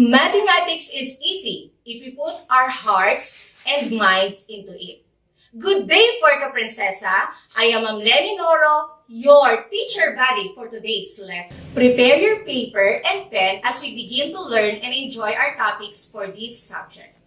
Mathematics is easy if we put our hearts and minds into it. Good day, Puerto Princesa! I am Lenny Noro, your teacher buddy for today's lesson. Prepare your paper and pen as we begin to learn and enjoy our topics for this subject.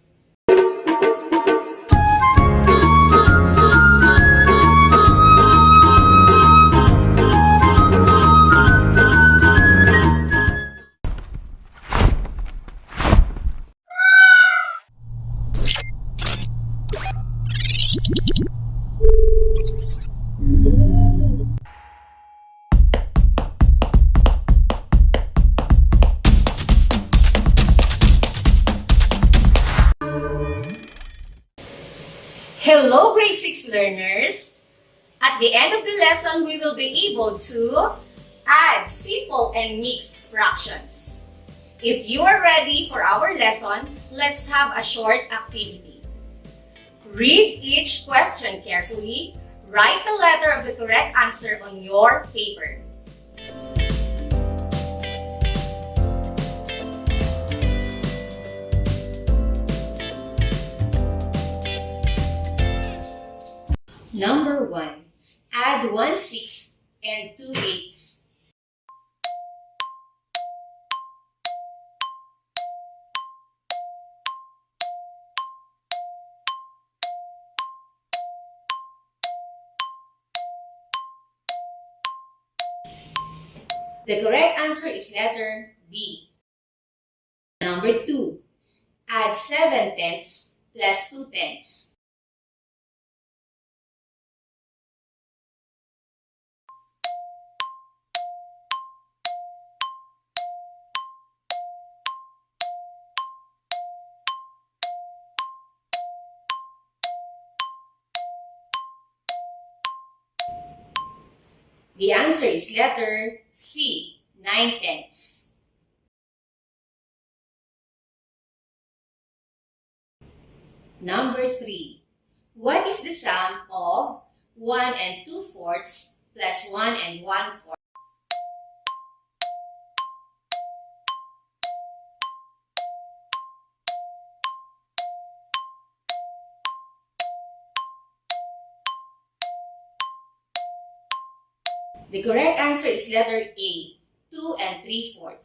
Hello, grade 6 learners! At the end of the lesson, we will be able to add simple and mixed fractions. If you are ready for our lesson, let's have a short activity. Read each question carefully. Write the letter of the correct answer on your paper. Number 1. Add 1/6 and 2/8. The correct answer is letter B. Number 2. Add 7/10 plus 2/10. The answer is letter C, 9/10. Number 3. What is the sum of 1 and 2/4 plus 1 and 1/4? The correct answer is letter A, 2 and 3/4.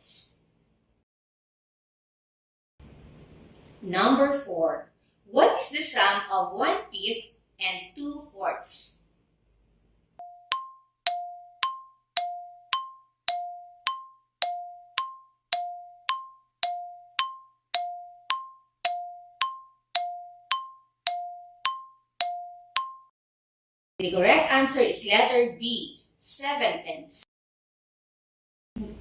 Number 4. What is the sum of 1/5 and 2/4? The correct answer is letter B, 7/10.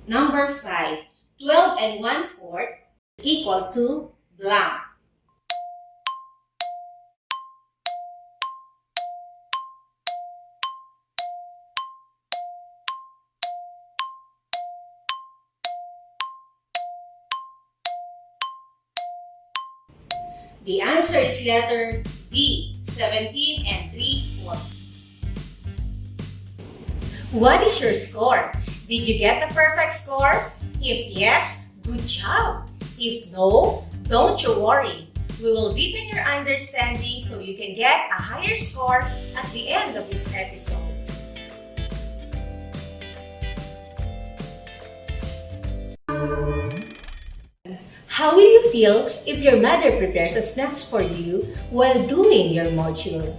Number 5. 12 and 1/4 is equal to blank. The answer is letter B, 17 and 3/4. What is your score? Did you get the perfect score? If yes, good job. If no, don't you worry. We will deepen your understanding so you can get a higher score at the end of this episode. How will you feel if your mother prepares a snacks for you while doing your module?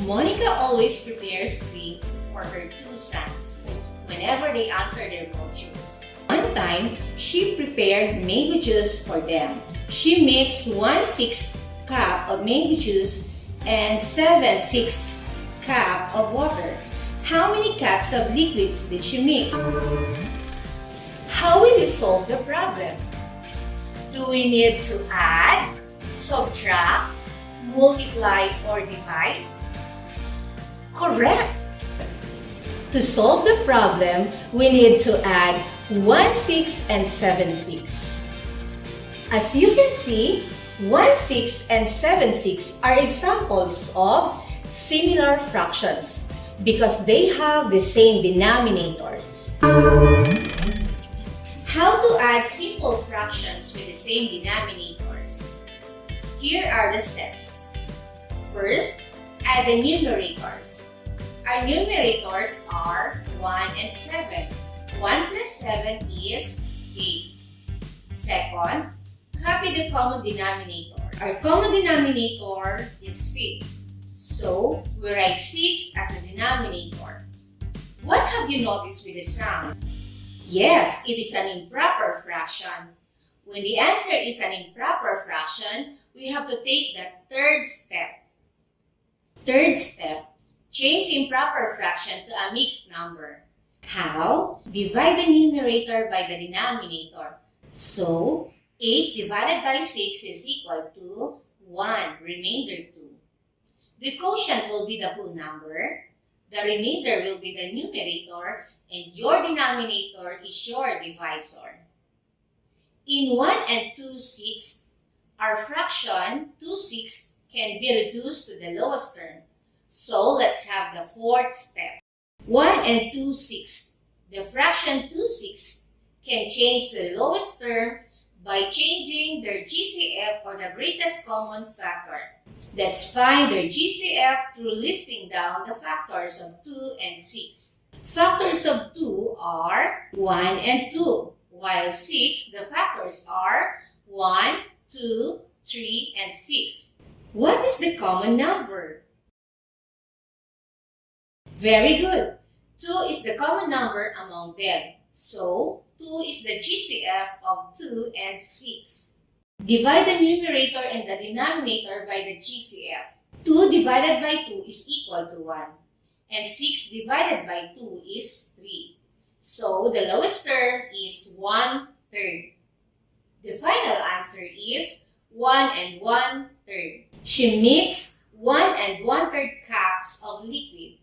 Monica always prepares treats for her 2 sons whenever they answer their modules. One time, she prepared mango juice for them. She mixed 1/6 cup of mango juice and 7/6 cup of water. How many cups of liquids did she mix? How will you solve the problem? Do we need to add, subtract, multiply, or divide? Correct! To solve the problem, we need to add 1/6 and 7/6. As you can see, 1/6 and 7/6 are examples of similar fractions because they have the same denominators. How to to add simple fractions with the same denominators. Here are the steps. First, add the numerators. Our numerators are 1 and 7. 1 plus 7 is 8. Second, copy the common denominator. Our common denominator is 6. So, we write 6 as the denominator. What have you noticed with the sum? Yes, it is an improper fraction. When the answer is an improper fraction, we have to take the third step. Third step, change the improper fraction to a mixed number. How? Divide the numerator by the denominator. So, 8 divided by 6 is equal to 1, remainder 2. The quotient will be the whole number, the remainder will be the numerator, and your denominator is your divisor. In 1 and 2/6, our fraction 2/6 can be reduced to the lowest term. So let's have the fourth step. 1 and 2/6. The fraction 2/6 can change to the lowest term by changing their GCF or the greatest common factor. Let's find their GCF through listing down the factors of 2 and 6. Factors of 2 are 1 and 2, while 6, the factors are 1, 2, 3, and 6. What is the common number? Very good. 2 is the common number among them. So, 2 is the GCF of 2 and 6. Divide the numerator and the denominator by the GCF. 2 divided by 2 is equal to 1. And 6 divided by 2 is 3. So, the lowest term is 1/3. The final answer is 1 and 1/3. She mixed 1 and 1/3 cups of liquid.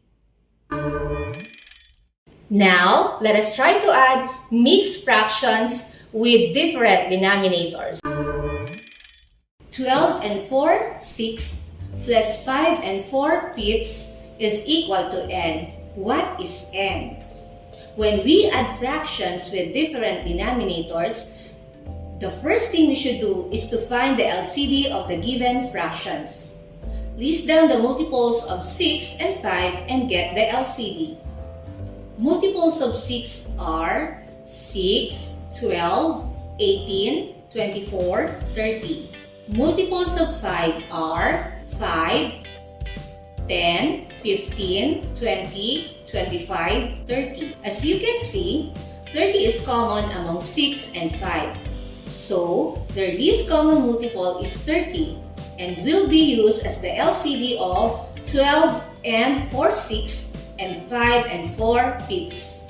Now, let us try to add mixed fractions with different denominators. 12 and 4/6 plus 5 and 4/5 is equal to n. What is n? When we add fractions with different denominators, the first thing we should do is to find the LCD of the given fractions. List down the multiples of 6 and 5 and get the LCD. Multiples of 6 are 6, 12, 18, 24, 30. Multiples of 5 are 5, 10, 15, 20, 25, 30. As you can see, 30 is common among 6 and 5. So, their least common multiple is 30 and will be used as the LCD of 12 and 4/6 and 5 and 4/5.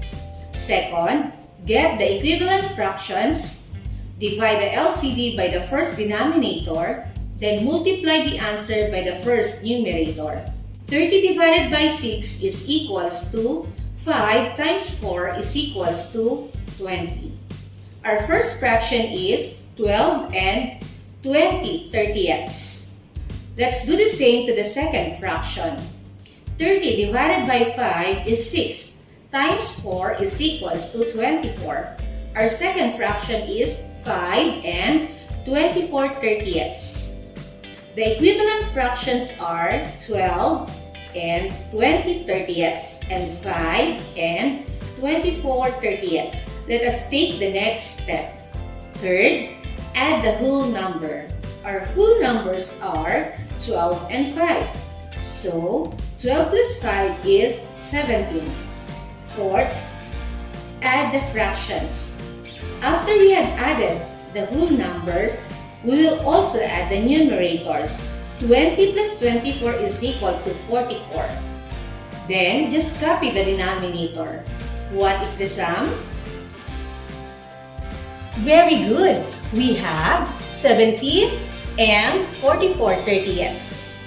Second, get the equivalent fractions, divide the LCD by the first denominator, then multiply the answer by the first numerator. 30 divided by 6 is equals to 5 times 4 is equals to 20. Our first fraction is 12 and 20/30ths. Let's do the same to the second fraction. 30 divided by 5 is 6 times 4 is equals to 24. Our second fraction is 5 and 24/30ths. The equivalent fractions are 12 and 20/30ths and 5 and 24/30ths. Let us take the next step. Third, add the whole number. Our whole numbers are 12 and 5. So, 12 plus 5 is 17. Fourth, add the fractions. After we had added the whole numbers, we will also add the numerators. 20 plus 24 is equal to 44. Then, just copy the denominator. What is the sum? Very good! We have 17 and 44/30ths.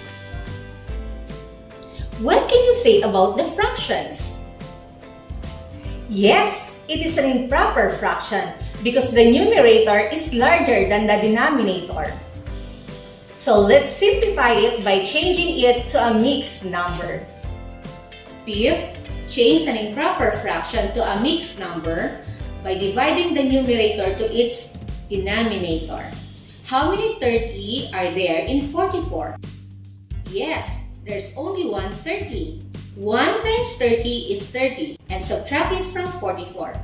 What can you say about the fractions? Yes, it is an improper fraction because the numerator is larger than the denominator. So let's simplify it by changing it to a mixed number. Fifth, change an improper fraction to a mixed number by dividing the numerator to its denominator. How many 30 are there in 44? Yes, there's only one 30. 1 times 30 is 30 and subtract it from 44.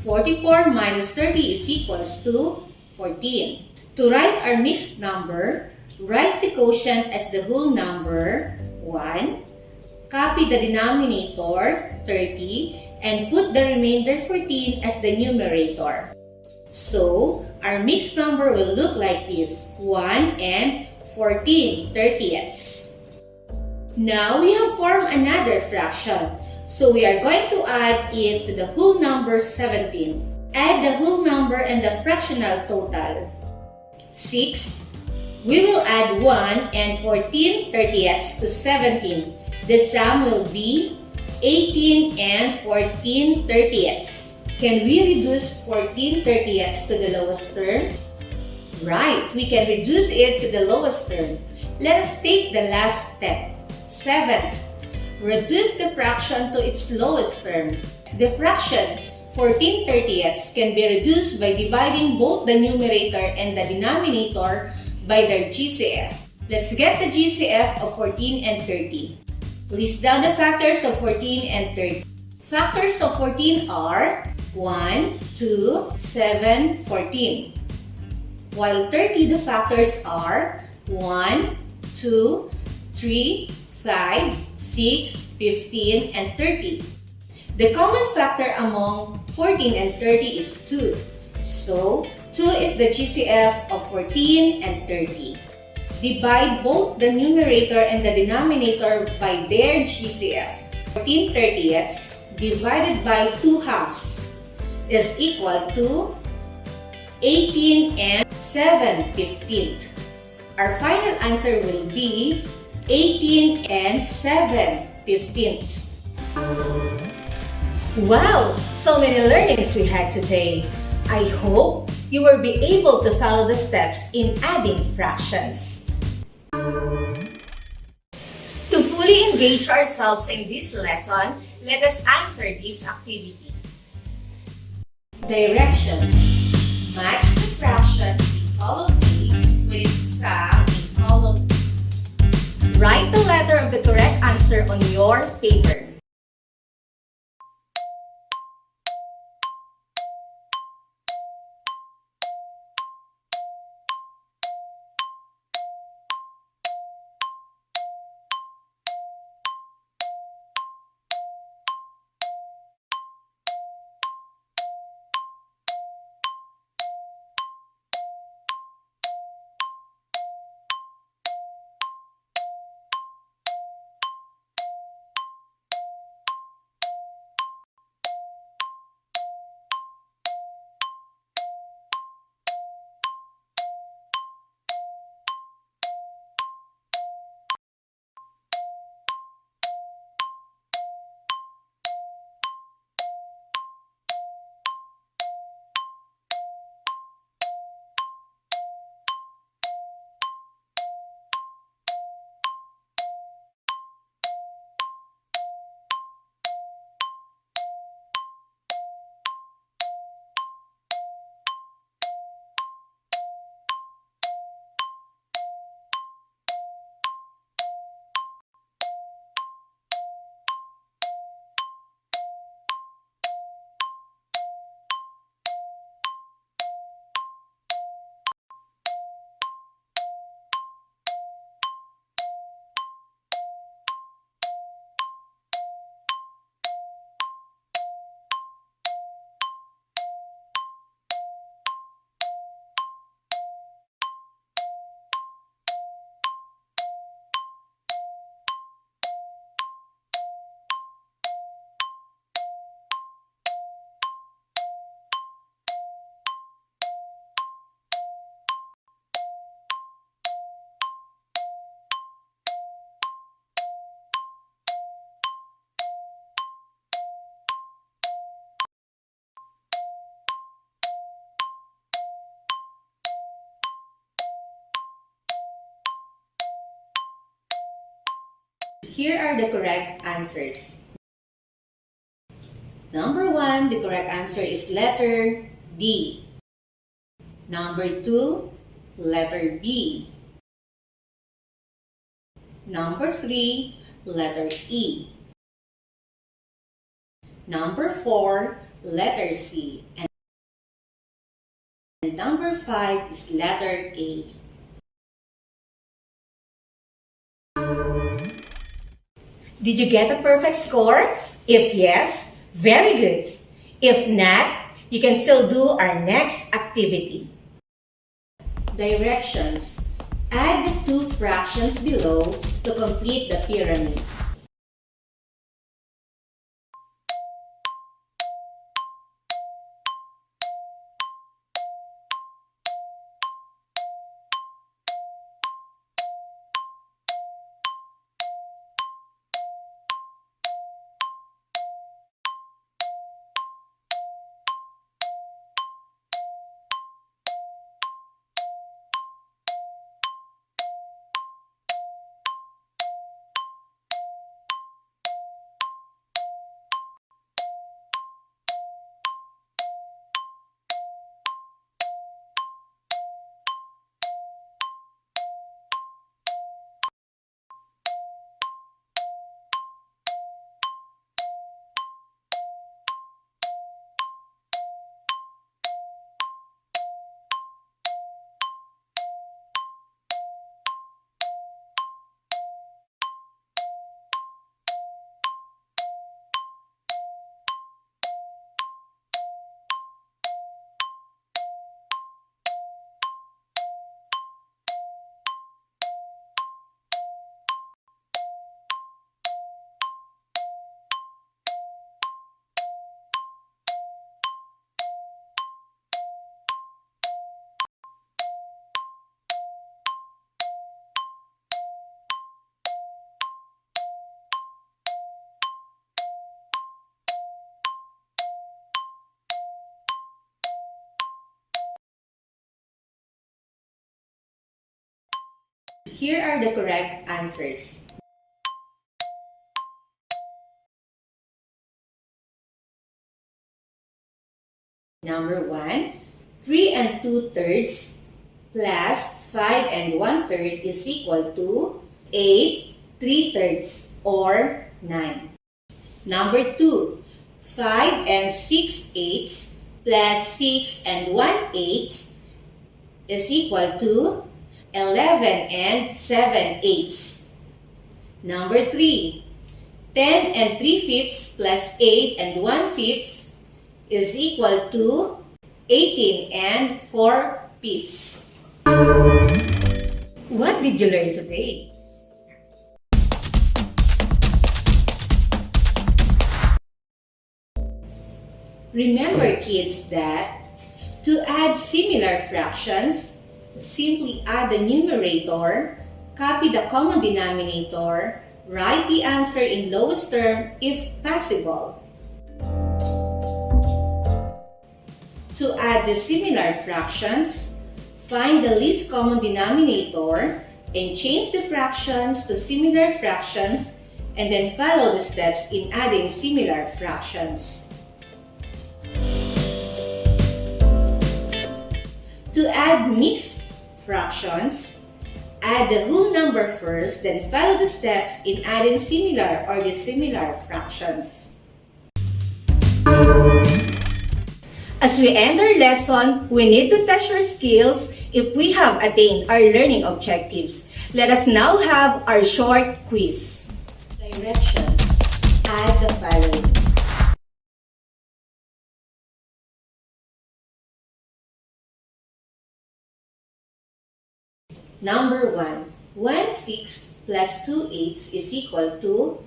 44 minus 30 is equals to 14. To write our mixed number, write the quotient as the whole number, 1. Copy the denominator, 30, and put the remainder 14 as the numerator. So, our mixed number will look like this, 1 and 14 thirtieths. Now, we have formed another fraction. So, we are going to add it to the whole number 17. Add the whole number and the fractional total. 6. We will add 1 and 14 thirtieths to 17. The sum will be 18 and 14 thirtieths. Can we reduce 14 thirtieths to the lowest term? Right, we can reduce it to the lowest term. Let us take the last step. 7th, reduce the fraction to its lowest term. The fraction 14 thirtieths can be reduced by dividing both the numerator and the denominator by their GCF. Let's get the GCF of 14 and 30. List down the factors of 14 and 30. Factors of 14 are 1, 2, 7, 14. While 30, the factors are 1, 2, 3, 5, 6, 15, and 30. The common factor among 14 and 30 is 2. So, 2 is the GCF of 14 and 30. Divide both the numerator and the denominator by their GCF. 14 thirtieths divided by 2 halves is equal to 18 and 7 fifteenth. Our final answer will be 18 and 7 fifteenths. Wow! So many learnings we had today. I hope you will be able to follow the steps in adding fractions. To fully engage ourselves in this lesson, let us answer this activity. Directions. Match the fractions in column A with its sum in column B. Write the letter of the correct answer on your paper. Here are the correct answers. Number 1, the correct answer is letter D. Number 2, letter B. Number 3, letter E. Number 4, letter C. And number 5 is letter A. Did you get a perfect score? If yes, very good. If not, you can still do our next activity. Directions. Add the two fractions below to complete the pyramid. Here are the correct answers. Number 1, 3 and 2/3 plus 5 and 1/3 is equal to 8 3/3 or 9. Number 2, 5 and 6/8 plus 6 and 1/8 is equal to 11 and 7/8. Number 3, 10 and 3/5 plus 8 and 1/5 is equal to 18 and 4/5. What did you learn today? Remember, kids, that to add similar fractions, simply add the numerator, copy the common denominator, write the answer in lowest term if possible. To add the similar fractions, find the least common denominator and change the fractions to similar fractions, and then follow the steps in adding similar fractions. To add mixed fractions, add the whole number first, then follow the steps in adding similar or dissimilar fractions. As we end our lesson, we need to test your skills if we have attained our learning objectives. Let us now have our short quiz. Directions. Add the following. Number 1. 1/6 plus 2/8 is equal to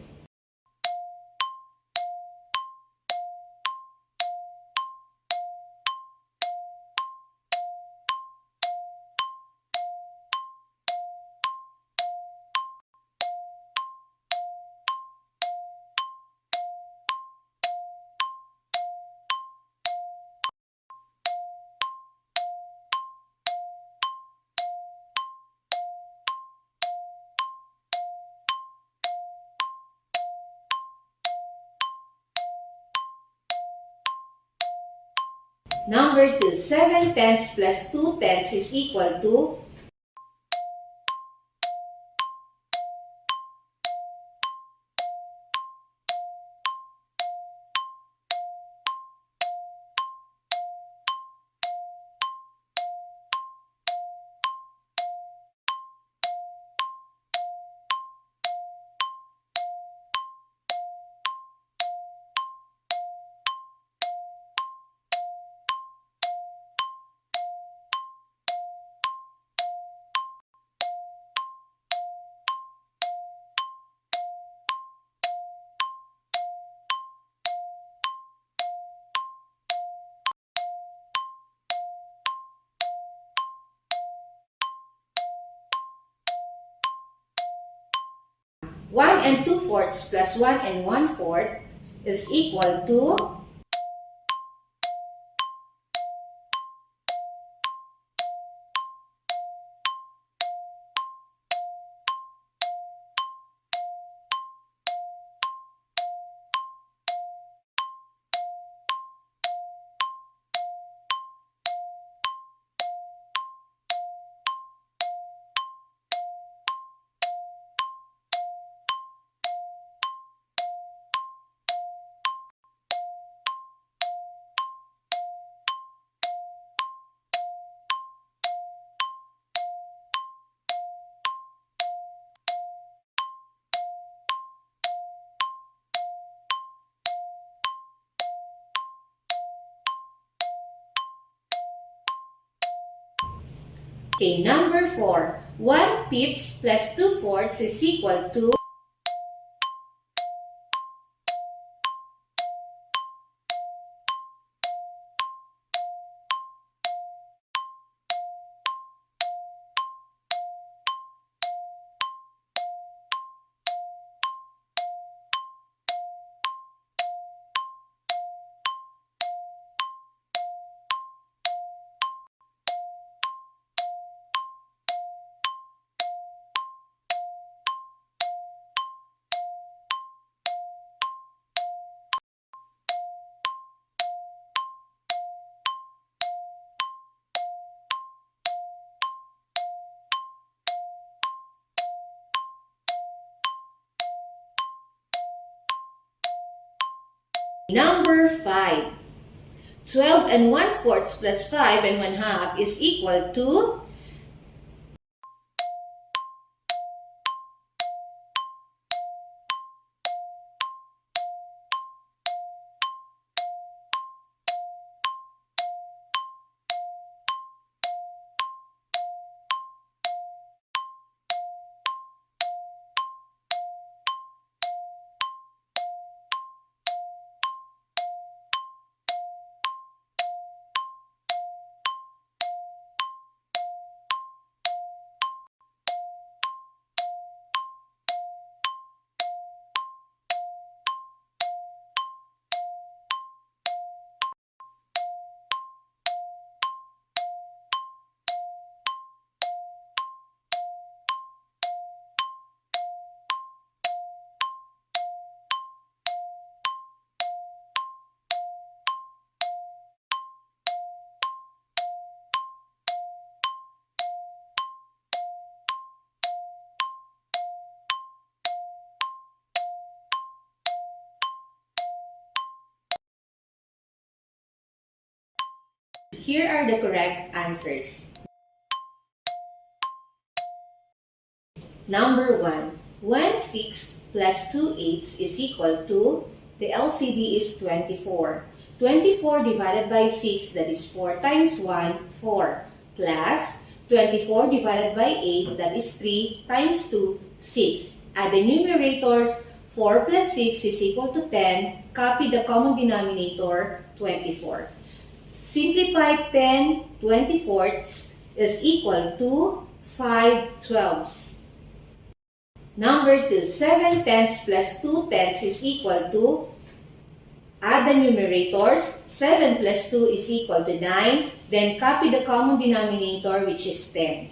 Number 2, 7/10 plus 2/10 is equal to 1 2/4 plus 1 1/4 is equal to 1/5 plus 2/4 is equal to number 5. 12 1/4 plus 5 1/2 is equal to Here are the correct answers. Number 1. 1/6 plus 2/8 is equal to, the LCD is 24. 24 divided by 6, that is 4 times 1, 4. Plus 24 divided by 8, that is 3 times 2, 6. Add the numerators, 4 plus 6 is equal to 10. Copy the common denominator, 24. Simplify 10/24 is equal to 5/12. Number 2, 7/10 plus 2/10 is equal to, add the numerators, 7 plus 2 is equal to 9, then copy the common denominator which is 10.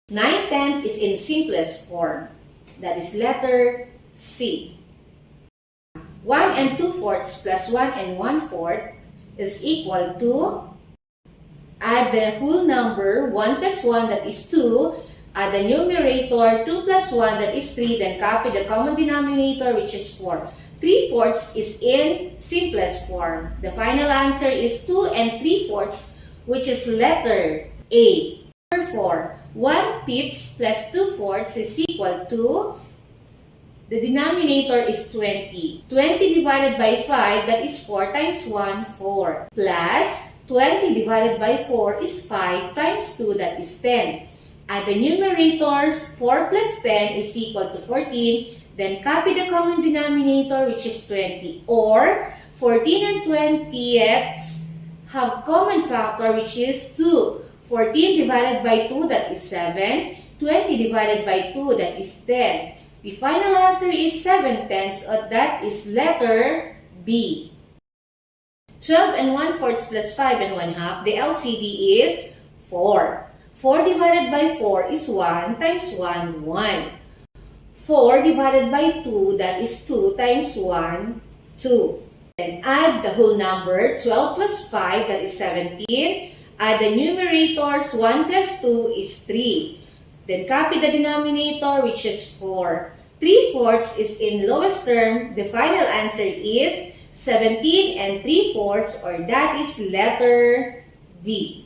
9/10 is in simplest form, that is letter C. 1 2/4 plus 1 1/4 is equal to Add the whole number, 1 plus 1, that is 2. Add the numerator, 2 plus 1, that is 3. Then copy the common denominator, which is 4. 3/4 is in simplest form. The final answer is 2 and 3/4, which is letter A. Number 4. 1/5 plus 2/4 is equal to, the denominator is 20. 20 divided by 5, that is 4 times 1, 4. Plus 20 divided by 4 is 5 times 2, that is 10. Add the numerators, 4 plus 10 is equal to 14. Then copy the common denominator, which is 20. Or 14 and 20th have common factor, which is 2. 14 divided by 2, that is 7. 20 divided by 2, that is 10. The final answer is 7/10, or that is letter B. 12 and 1/4 plus 5 and 1/2, the LCD is 4. 4 divided by 4 is 1 times 1, 1. 4 divided by 2, that is 2 times 1, 2. Then add the whole number, 12 plus 5, that is 17. Add the numerators, 1 plus 2 is 3. Then copy the denominator, which is 4. 3/4 is in lowest term. The final answer is 17 and 3/4, or that is letter D.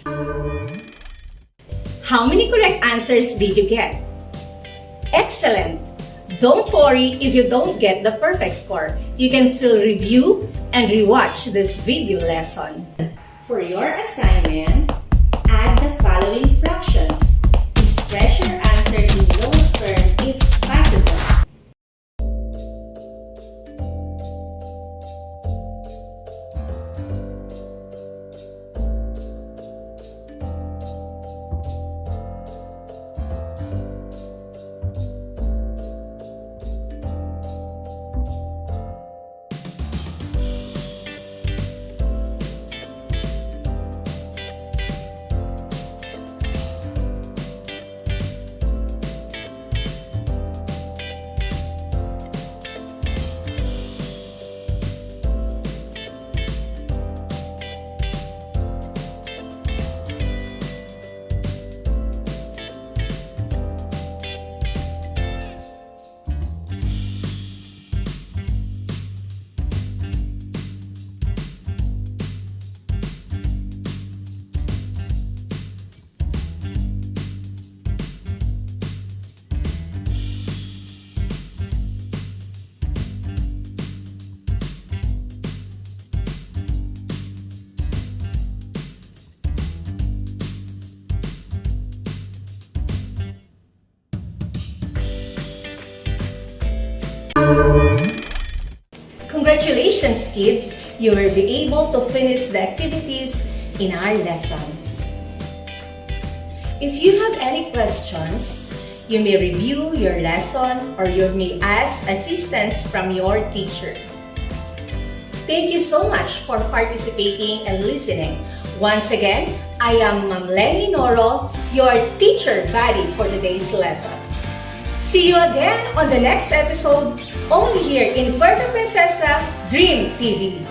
How many correct answers did you get? Excellent! Don't worry if you don't get the perfect score. You can still review and rewatch this video lesson. For your assignment, add the following fractions. Express your answer in lowest term if possible. Congratulations, kids! You will be able to finish the activities in our lesson. If you have any questions, you may review your lesson or you may ask assistance from your teacher. Thank you so much for participating and listening. Once again, I am Ma'am Lenny Noro, your teacher buddy for today's lesson. See you again on the next episode, only here in Puerto Princesa Dream TV.